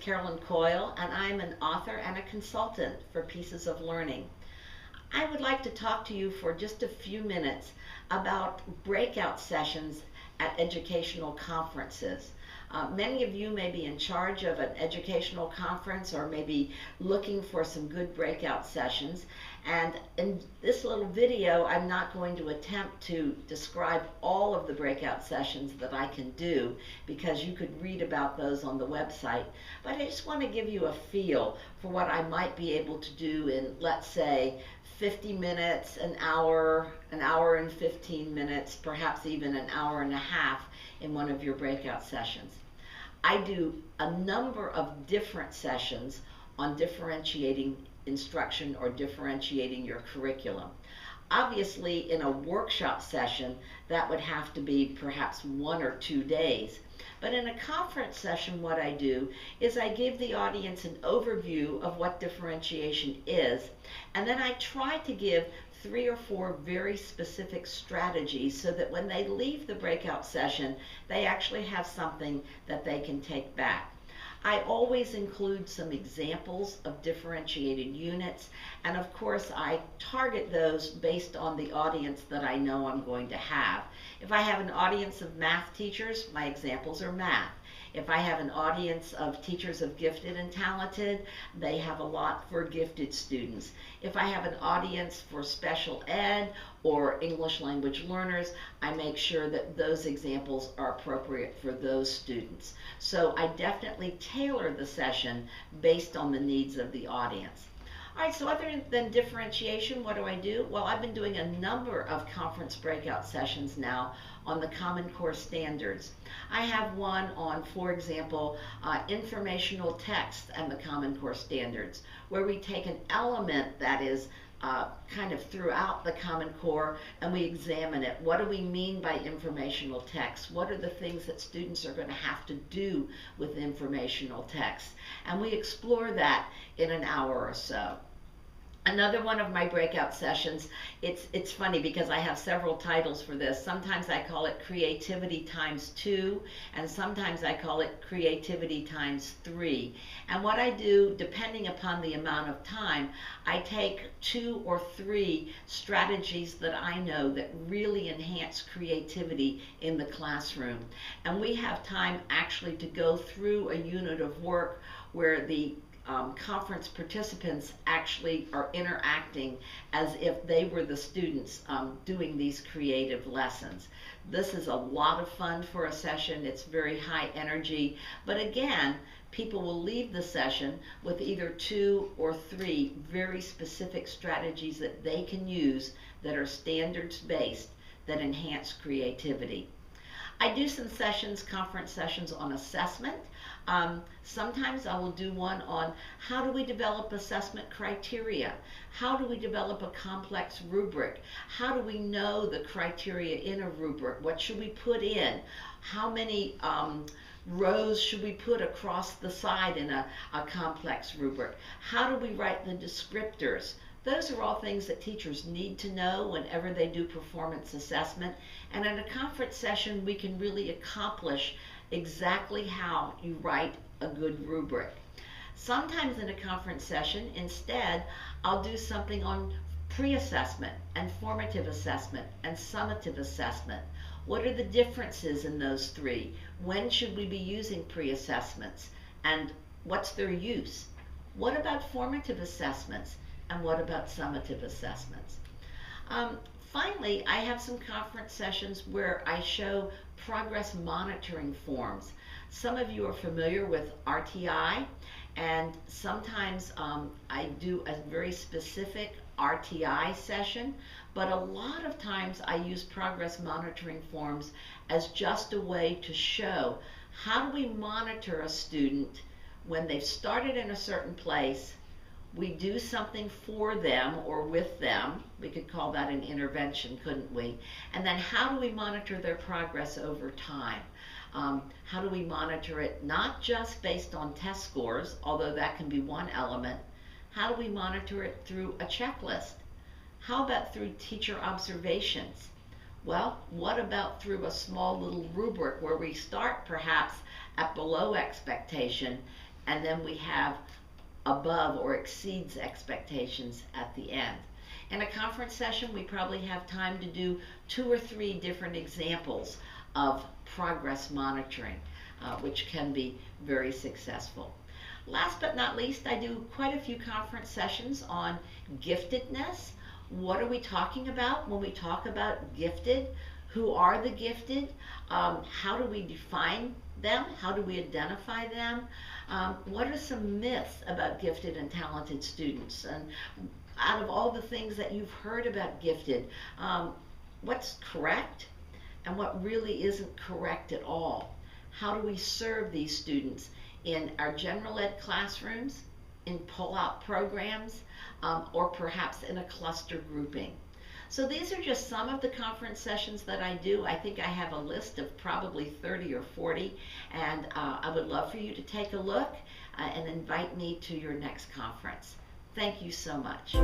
Carolyn Coil, and I'm an author and a consultant for Pieces of Learning. I would like to talk to you for just a few minutes about breakout sessions at educational conferences. Many of you may be in charge of an educational conference or maybe looking for some good breakout sessions. And in this little video, I'm not going to attempt to describe all of the breakout sessions that I can do because you could read about those on the website. But I just want to give you a feel for what I might be able to do in, let's say, 50 minutes, an hour and 15 minutes, perhaps even an hour and a half in one of your breakout sessions. I do a number of different sessions on differentiating instruction or differentiating your curriculum. Obviously, in a workshop session, that would have to be perhaps 1 or 2 days. But in a conference session, what I do is I give the audience an overview of what differentiation is, and then I try to give 3 or 4 very specific strategies so that when they leave the breakout session, they actually have something that they can take back. I always include some examples of differentiated units, and of course I target those based on the audience that I know I'm going to have. If I have an audience of math teachers, my examples are math. If I have an audience of teachers of gifted and talented, they have a lot for gifted students. If I have an audience for special ed or English language learners, I make sure that those examples are appropriate for those students. So I definitely tailor the session based on the needs of the audience. All right, so other than differentiation, what do? Well, I've been doing a number of conference breakout sessions now on the Common Core standards. I have one on, for example, informational text and the Common Core standards, where we take an element that is kind of throughout the Common Core and we examine it. What do we mean by informational text? What are the things that students are going to have to do with informational text? And we explore that in an hour or so. Another one of my breakout sessions, it's funny because I have several titles for this. Sometimes I call it Creativity ×2, and sometimes I call it Creativity ×3. And what I do, depending upon the amount of time, I take 2 or 3 strategies that I know that really enhance creativity in the classroom. And we have time actually to go through a unit of work where the conference participants actually are interacting as if they were the students doing these creative lessons. This is a lot of fun for a session. It's very high energy, but again, people will leave the session with either 2 or 3 very specific strategies that they can use that are standards-based that enhance creativity. I do some sessions, conference sessions on assessment. Sometimes I will do one on how do we develop assessment criteria? How do we develop a complex rubric? How do we know the criteria in a rubric? What should we put in? How many rows should we put across the side in a complex rubric? How do we write the descriptors? Those are all things that teachers need to know whenever they do performance assessment. And in a conference session, we can really accomplish exactly how you write a good rubric. Sometimes in a conference session, instead, I'll do something on pre-assessment and formative assessment and summative assessment. What are the differences in those 3? When should we be using pre-assessments? And what's their use? What about formative assessments? And what about summative assessments? Finally, I have some conference sessions where I show progress monitoring forms. Some of you are familiar with RTI, and sometimes I do a very specific RTI session, but a lot of times I use progress monitoring forms as just a way to show how do we monitor a student when they've started in a certain place. We do something for them or with them. We could call that an intervention, couldn't we? And then how do we monitor their progress over time? How do we monitor it not just based on test scores, although that can be one element. How do we monitor it through a checklist? How about through teacher observations? Well, what about through a small little rubric where we start perhaps at below expectation and then we have above or exceeds expectations at the end. In a conference session, we probably have time to do 2 or 3 different examples of progress monitoring, which can be very successful. Last but not least, I do quite a few conference sessions on giftedness. What are we talking about when we talk about gifted? Who are the gifted? How do we define them? How do we identify them? What are some myths about gifted and talented students? And out of all the things that you've heard about gifted, what's correct and what really isn't correct at all? How do we serve these students in our general ed classrooms, in pull-out programs, or perhaps in a cluster grouping? So these are just some of the conference sessions that I do. I think I have a list of probably 30 or 40, and I would love for you to take a look and invite me to your next conference. Thank you so much.